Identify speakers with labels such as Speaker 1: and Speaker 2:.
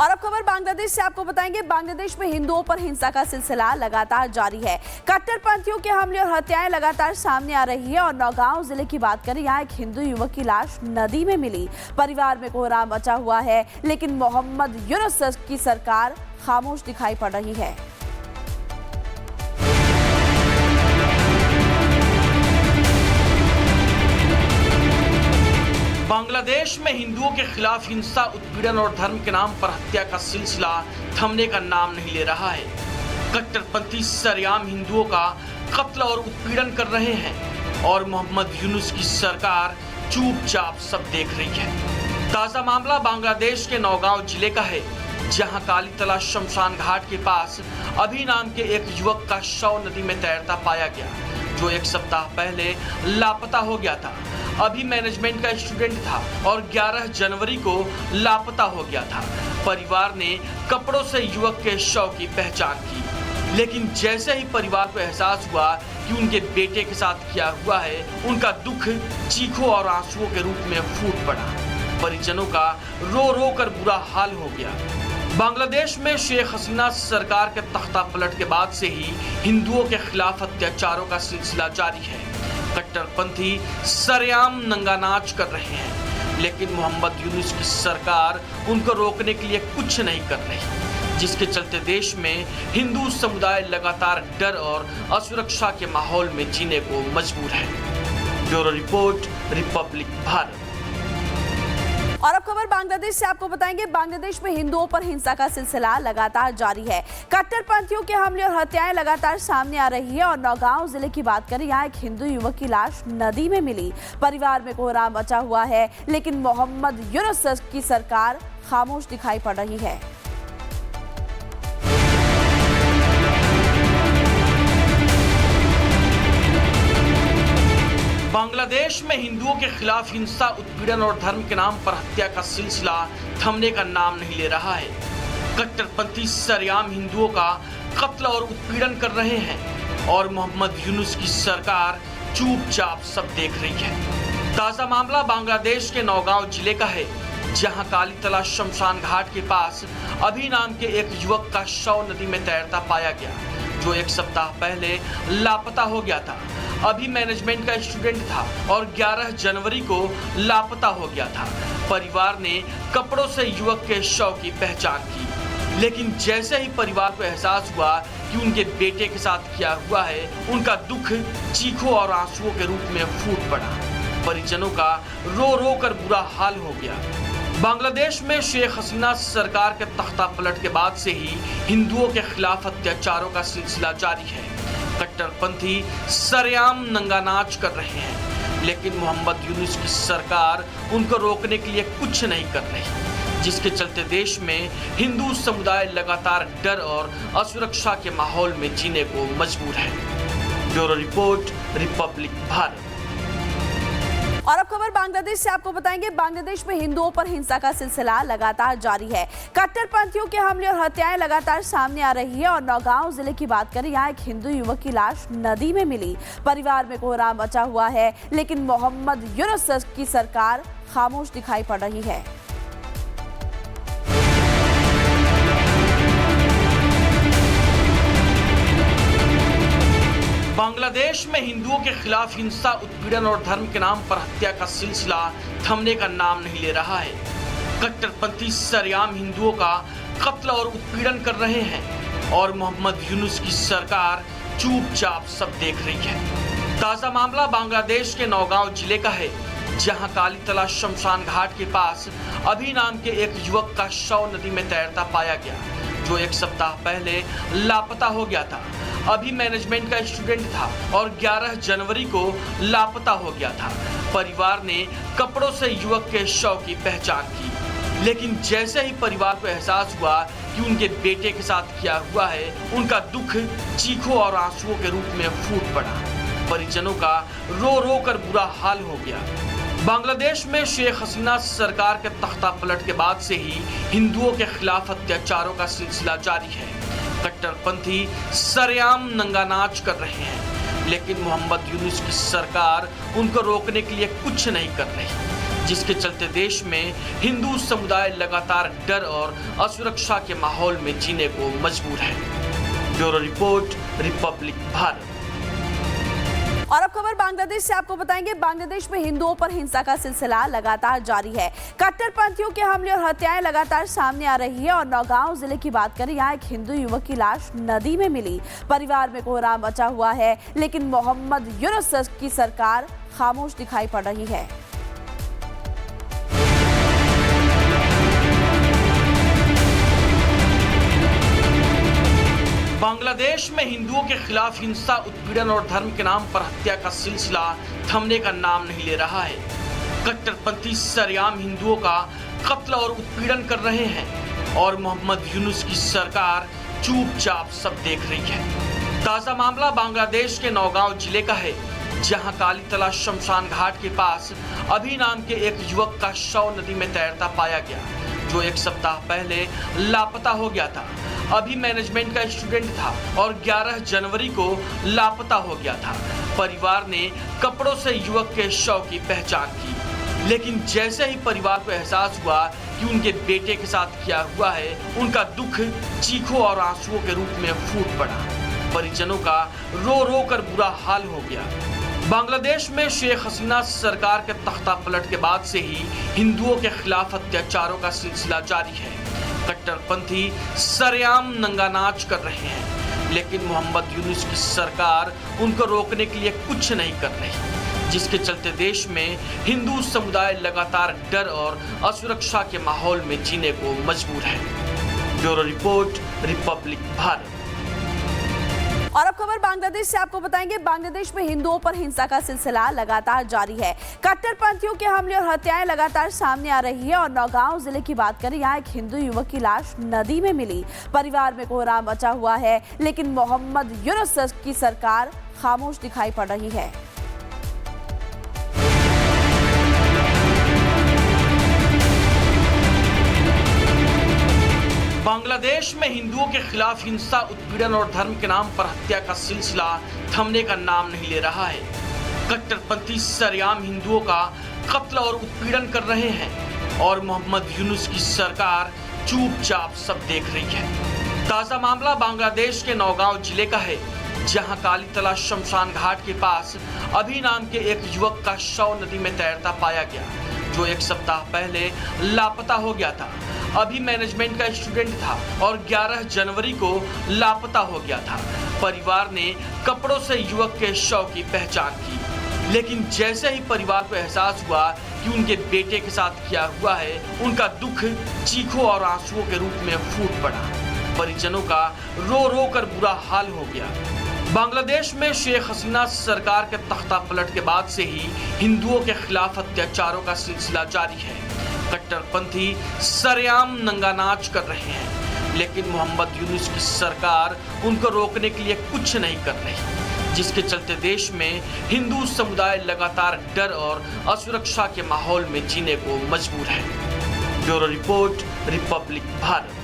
Speaker 1: और अब खबर बांग्लादेश से आपको बताएंगे। बांग्लादेश में हिंदुओं पर हिंसा का सिलसिला लगातार जारी है। कट्टरपंथियों के हमले और हत्याएं लगातार सामने आ रही है। और नौगांव जिले की बात करें, यहाँ एक हिंदू युवक की लाश नदी में मिली। परिवार में कोहराम मचा हुआ है, लेकिन मोहम्मद यूनुस की सरकार खामोश दिखाई पड़ रही है।
Speaker 2: बांग्लादेश में हिंदुओं के खिलाफ हिंसा, उत्पीड़न और धर्म के नाम पर हत्या का सिलसिला थमने का नाम नहीं ले रहा है। कट्टरपंथी सरेआम हिंदुओं का कत्ल और उत्पीड़न कर रहे हैं और मोहम्मद यूनुस की सरकार चुपचाप सब देख रही है। ताजा मामला बांग्लादेश के नौगांव जिले का है, जहां कालीतला शमशान घाट के पास अभी नाम के एक युवक का शव नदी में तैरता पाया गया, जो एक सप्ताह पहले लापता हो गया था। अभी मैनेजमेंट का स्टूडेंट था और 11 जनवरी को लापता हो गया था। परिवार ने कपड़ों से युवक के शव की पहचान की, लेकिन जैसे ही परिवार को एहसास हुआ कि उनके बेटे के साथ क्या हुआ है, उनका दुख चीखों और आंसुओं के रूप में फूट पड़ा। परिजनों का रो रो कर बुरा हाल हो गया। बांग्लादेश में शेख हसीना सरकार के तख्ता पलट के बाद से ही हिंदुओं के खिलाफ अत्याचारों का सिलसिला जारी है। कट्टरपंथी सरेआम नंगानाच कर रहे हैं, लेकिन मोहम्मद यूनुस की सरकार उनको रोकने के लिए कुछ नहीं कर रही, जिसके चलते देश में हिंदू समुदाय लगातार डर और असुरक्षा के माहौल में जीने को मजबूर है। Bureau report, Republic Bharat.
Speaker 1: और अब खबर बांग्लादेश से आपको बताएंगे। बांग्लादेश में हिंदुओं पर हिंसा का सिलसिला लगातार जारी है। कट्टरपंथियों के हमले और हत्याएं लगातार सामने आ रही है। और नौगांव जिले की बात करें, यहाँ एक हिंदू युवक की लाश नदी में मिली। परिवार में कोहराम मचा हुआ है, लेकिन मोहम्मद यूनुस की सरकार खामोश दिखाई पड़ रही है।
Speaker 2: बांग्लादेश में हिंदुओं के खिलाफ हिंसा, उत्पीड़न और धर्म के नाम पर हत्या का सिलसिला थमने का नाम नहीं ले रहा है। कट्टरपंथी सरेआम हिंदुओं का कत्ल और उत्पीड़न कर रहे हैं और मोहम्मद यूनुस की सरकार चुपचाप सब देख रही है। ताजा मामला बांग्लादेश के नौगांव जिले का है, जहां कालीतला शमशान घाट के पास अभी नाम के एक युवक का शव नदी में तैरता पाया गया, जो एक सप्ताह पहले लापता हो गया था। अभी मैनेजमेंट का स्टूडेंट था और 11 जनवरी को लापता हो गया था। परिवार ने कपड़ों से युवक के शव की पहचान की, लेकिन जैसे ही परिवार को एहसास हुआ कि उनके बेटे के साथ क्या हुआ है, उनका दुख चीखों और आंसुओं के रूप में फूट पड़ा। परिजनों का रो रो कर बुरा हाल हो गया। बांग्लादेश में शेख हसीना सरकार के तख्ता पलट के बाद से ही हिंदुओं के खिलाफ अत्याचारों का सिलसिला जारी है। कट्टरपंथी सरेआम नंगानाच कर रहे हैं, लेकिन मोहम्मद यूनुस की सरकार उनको रोकने के लिए कुछ नहीं कर रही, जिसके चलते देश में हिंदू समुदाय लगातार डर और असुरक्षा के माहौल में जीने को मजबूर है। Bureau report, Republic Bharat.
Speaker 1: और अब खबर बांग्लादेश से आपको बताएंगे। बांग्लादेश में हिंदुओं पर हिंसा का सिलसिला लगातार जारी है। कट्टरपंथियों के हमले और हत्याएं लगातार सामने आ रही है। और नौगांव जिले की बात करें, यहाँ एक हिंदू युवक की लाश नदी में मिली। परिवार में कोहराम मचा हुआ है, लेकिन मोहम्मद यूनुस की सरकार खामोश दिखाई पड़ रही है।
Speaker 2: बांग्लादेश में हिंदुओं के खिलाफ हिंसा, उत्पीड़न और धर्म के नाम पर हत्या का सिलसिला थमने का नाम नहीं ले रहा है। कट्टरपंथी सरेआम हिंदुओं का कत्ल और उत्पीड़न कर रहे हैं और मोहम्मद यूनुस की सरकार चुपचाप सब देख रही है। ताजा मामला बांग्लादेश के नौगांव जिले का है, जहां कालीतला शमशान घाट के पास अभी नाम के एक युवक का शव नदी में तैरता पाया गया, जो एक सप्ताह पहले लापता हो गया था। अभी मैनेजमेंट का स्टूडेंट था और 11 जनवरी को लापता हो गया था। परिवार ने कपड़ों से युवक के शव की पहचान की, लेकिन जैसे ही परिवार को एहसास हुआ कि उनके बेटे के साथ क्या हुआ है, उनका दुख चीखों और आंसुओं के रूप में फूट पड़ा। परिजनों का रो रो कर बुरा हाल हो गया। बांग्लादेश में शेख हसीना सरकार के तख्ता पलट के बाद से ही हिंदुओं के खिलाफ अत्याचारों का सिलसिला जारी है। कट्टरपंथी सरेआम नंगानाच कर रहे हैं, लेकिन मोहम्मद यूनुस की सरकार उनको रोकने के लिए कुछ नहीं कर रही, जिसके चलते देश में हिंदू समुदाय लगातार डर और असुरक्षा के माहौल में जीने को मजबूर है। Bureau report, Republic Bharat.
Speaker 1: और अब खबर बांग्लादेश से आपको बताएंगे, बांग्लादेश में हिंदुओं पर हिंसा का सिलसिला लगातार जारी है। कट्टरपंथियों के हमले और हत्याएं लगातार सामने आ रही है। और नौगांव जिले की बात करें, यहाँ एक हिंदू युवक की लाश नदी में मिली। परिवार में कोहराम मचा हुआ है, लेकिन मोहम्मद यूनुस की सरकार खामोश दिखाई पड़ रही है।
Speaker 2: बांग्लादेश में हिंदुओं के खिलाफ हिंसा, उत्पीड़न और धर्म के नाम पर हत्या का सिलसिला थमने का नाम नहीं ले रहा है। कट्टरपंथी सरेआम हिंदुओं का कत्ल और उत्पीड़न कर रहे हैं और मोहम्मद यूनुस की सरकार चुपचाप सब देख रही है। ताजा मामला बांग्लादेश के नौगांव जिले का है, जहां कालीतला शमशान घाट के पास अभी नाम के एक युवक का शव नदी में तैरता पाया गया, जो एक सप्ताह पहले लापता हो गया था। अभी मैनेजमेंट का स्टूडेंट था और 11 जनवरी को लापता हो गया था। परिवार ने कपड़ों से युवक के शव की पहचान की, लेकिन जैसे ही परिवार को एहसास हुआ कि उनके बेटे के साथ क्या हुआ है, उनका दुख चीखों और आंसुओं के रूप में फूट पड़ा। परिजनों का रो रो कर बुरा हाल हो गया। बांग्लादेश में शेख हसीना सरकार के तख्ता पलट के बाद से ही हिंदुओं के खिलाफ अत्याचारों का सिलसिला जारी है। कट्टरपंथी सरेआम नंगानाच कर रहे हैं, लेकिन मोहम्मद यूनुस की सरकार उनको रोकने के लिए कुछ नहीं कर रही, जिसके चलते देश में हिंदू समुदाय लगातार डर और असुरक्षा के माहौल में जीने को मजबूर है। Bureau report, Republic Bharat.
Speaker 1: और अब खबर बांग्लादेश से आपको बताएंगे, बांग्लादेश में हिंदुओं पर हिंसा का सिलसिला लगातार जारी है। कट्टरपंथियों के हमले और हत्याएं लगातार सामने आ रही है। और नौगांव जिले की बात करें, यहाँ एक हिंदू युवक की लाश नदी में मिली। परिवार में कोहराम मचा हुआ है, लेकिन मोहम्मद यूनुस की सरकार खामोश दिखाई पड़ रही है।
Speaker 2: बांग्लादेश में हिंदुओं के खिलाफ हिंसा, उत्पीड़न और धर्म के नाम पर हत्या का सिलसिला थमने का नाम नहीं ले रहा है। कट्टरपंथी सरेआम हिंदुओं का कत्ल और उत्पीड़न कर रहे हैं और मोहम्मद यूनुस की सरकार चुपचाप सब देख रही है। ताजा मामला बांग्लादेश के नौगांव जिले का है, जहां कालीतला शमशान घाट के पास अभी नाम के एक युवक का शव नदी में तैरता पाया गया, जो एक सप्ताह पहले लापता हो गया था। अभी मैनेजमेंट का स्टूडेंट था और 11 जनवरी को लापता हो गया था। परिवार ने कपड़ों से युवक के शव की पहचान की, लेकिन जैसे ही परिवार को एहसास हुआ कि उनके बेटे के साथ क्या हुआ है, उनका दुख चीखों और आंसुओं के रूप में फूट पड़ा। परिजनों का रो रो कर बुरा हाल हो गया। बांग्लादेश में शेख हसीना सरकार के तख्ता पलट के बाद से ही हिंदुओं के खिलाफ अत्याचारों का सिलसिला जारी है। कट्टरपंथी सरेआम नंगानाच कर रहे हैं, लेकिन मोहम्मद यूनुस की सरकार उनको रोकने के लिए कुछ नहीं कर रही, जिसके चलते देश में हिंदू समुदाय लगातार डर और असुरक्षा के माहौल में जीने को मजबूर है। Bureau report, Republic Bharat.